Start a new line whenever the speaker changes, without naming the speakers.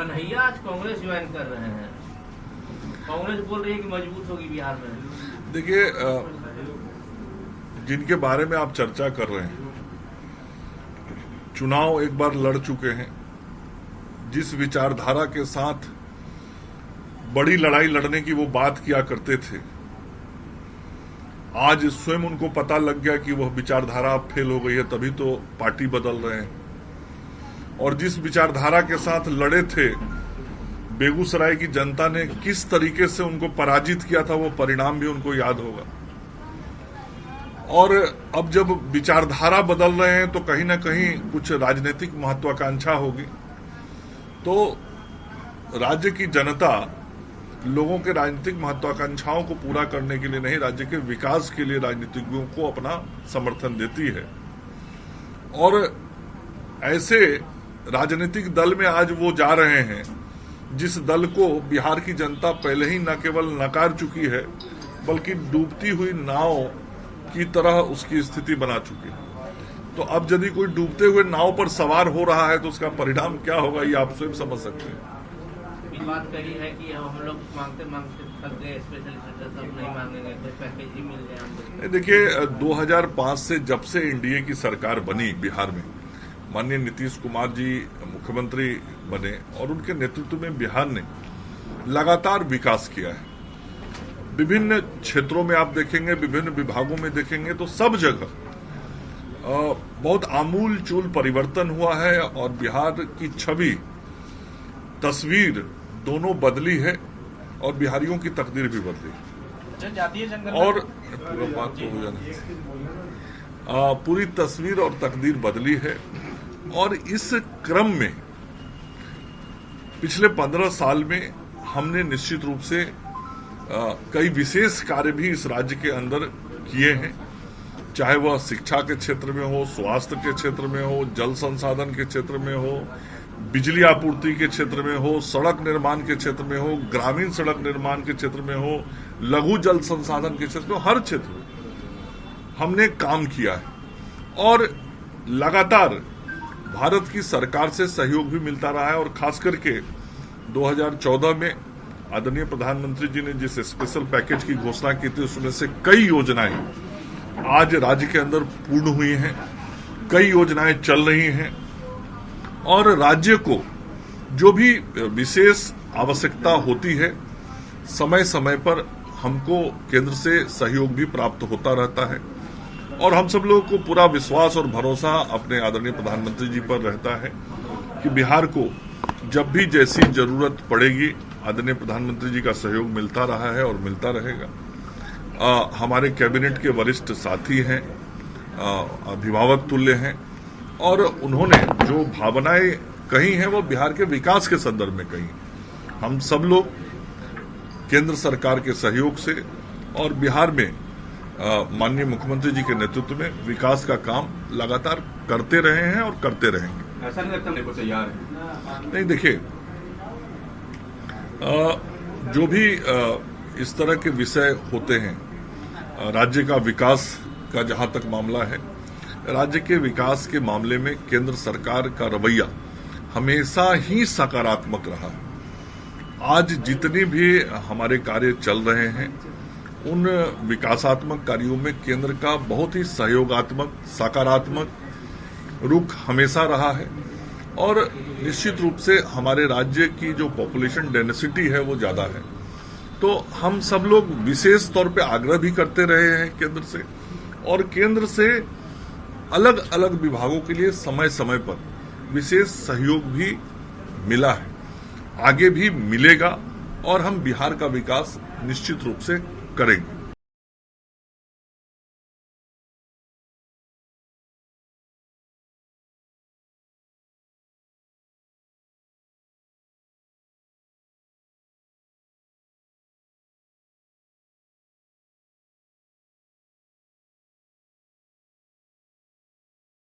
कन्हैया आज कांग्रेस ज्वाइन कर रहे हैं। कांग्रेस बोल रही है कि मजबूत होगी बिहार में।
देखिए, जिनके बारे में आप चर्चा कर रहे हैं, चुनाव एक बार लड़ चुके हैं, जिस विचारधारा के साथ बड़ी लड़ाई लड़ने की वो बात किया करते थे, आज स्वयं उनको पता लग गया कि वह विचारधारा अब फेल हो गई है, तभी तो पार्टी बदल रहे हैं। और जिस विचारधारा के साथ लड़े थे, बेगूसराय की जनता ने किस तरीके से उनको पराजित किया था, वो परिणाम भी उनको याद होगा। और अब जब विचारधारा बदल रहे हैं तो कहीं ना कहीं कुछ राजनीतिक महत्वाकांक्षा होगी। तो राज्य की जनता लोगों के राजनीतिक महत्वाकांक्षाओं को पूरा करने के लिए नहीं, राज्य के विकास के लिए राजनीतिज्ञों को अपना समर्थन देती है। और ऐसे राजनीतिक दल में आज वो जा रहे हैं जिस दल को बिहार की जनता पहले ही न केवल नकार चुकी है, बल्कि डूबती हुई नाव की तरह उसकी स्थिति बना चुकी है। तो अब यदि कोई डूबते हुए नाव पर सवार हो रहा है तो उसका परिणाम क्या होगा, ये आप स्वयं समझ सकते हैं।
बात कही है कि हम लोग मांगते थक गए, स्पेशल स्टेटस अब नहीं मांगेंगे, कोई पैकेज ही मिल जाए।
देखिए, 2005 से जब से एनडीए की सरकार बनी बिहार में, माननीय नीतीश कुमार जी मुख्यमंत्री बने और उनके नेतृत्व में बिहार ने लगातार विकास किया है। विभिन्न क्षेत्रों में आप देखेंगे, विभिन्न विभागों में देखेंगे तो सब जगह बहुत आमूल चूल परिवर्तन हुआ है और बिहार की छवि, तस्वीर दोनों बदली है और बिहारियों की तकदीर भी बदली। और पूरा बात तो हो जाना, पूरी तस्वीर और तकदीर बदली है। और इस क्रम में पिछले 15 साल में हमने निश्चित रूप से कई विशेष कार्य भी इस राज्य के अंदर किए हैं, चाहे वह शिक्षा के क्षेत्र में हो, स्वास्थ्य के क्षेत्र में हो, जल संसाधन के क्षेत्र में हो, बिजली आपूर्ति के क्षेत्र में हो, सड़क निर्माण के क्षेत्र में हो, ग्रामीण सड़क निर्माण के क्षेत्र में हो, लघु जल संसाधन के क्षेत्र में, हर क्षेत्र में हमने काम किया है। और लगातार भारत की सरकार से सहयोग भी मिलता रहा है। और खास करके 2014 में आदरणीय प्रधानमंत्री जी ने जिस स्पेशल पैकेज की घोषणा की थी, उसमें से कई योजनाएं आज राज्य के अंदर पूर्ण हुई हैं, कई योजनाएं चल रही हैं। और राज्य को जो भी विशेष आवश्यकता होती है, समय समय पर हमको केंद्र से सहयोग भी प्राप्त होता रहता है। और हम सब लोगों को पूरा विश्वास और भरोसा अपने आदरणीय प्रधानमंत्री जी पर रहता है कि बिहार को जब भी जैसी जरूरत पड़ेगी, आदरणीय प्रधानमंत्री जी का सहयोग मिलता रहा है और मिलता रहेगा। हमारे कैबिनेट के वरिष्ठ साथी हैं, अभिभावक तुल्य हैं, और उन्होंने जो भावनाएं कही हैं वो बिहार के विकास के संदर्भ में कही। हम सब लोग केंद्र सरकार के सहयोग से और बिहार में माननीय मुख्यमंत्री जी के नेतृत्व में विकास का काम लगातार करते रहे हैं और करते रहेंगे।
ऐसा नहीं लगता मेरे को तैयार है?
नहीं, देखिए, जो भी इस तरह के विषय होते हैं, राज्य का विकास का जहां तक मामला है, राज्य के विकास के मामले में केंद्र सरकार का रवैया हमेशा ही सकारात्मक रहा। आज जितनी भी हमारे कार्य चल रहे हैं, उन विकासात्मक कार्यों में केंद्र का बहुत ही सहयोगात्मक, सकारात्मक रुख हमेशा रहा है। और निश्चित रूप से हमारे राज्य की जो पॉपुलेशन डेंसिटी है वो ज्यादा है, तो हम सब लोग विशेष तौर पे आग्रह भी करते रहे हैं केंद्र से, और केंद्र से अलग अलग विभागों के लिए समय समय पर विशेष सहयोग भी मिला है, आगे भी मिलेगा। और हम बिहार का विकास निश्चित रूप से करेंगे।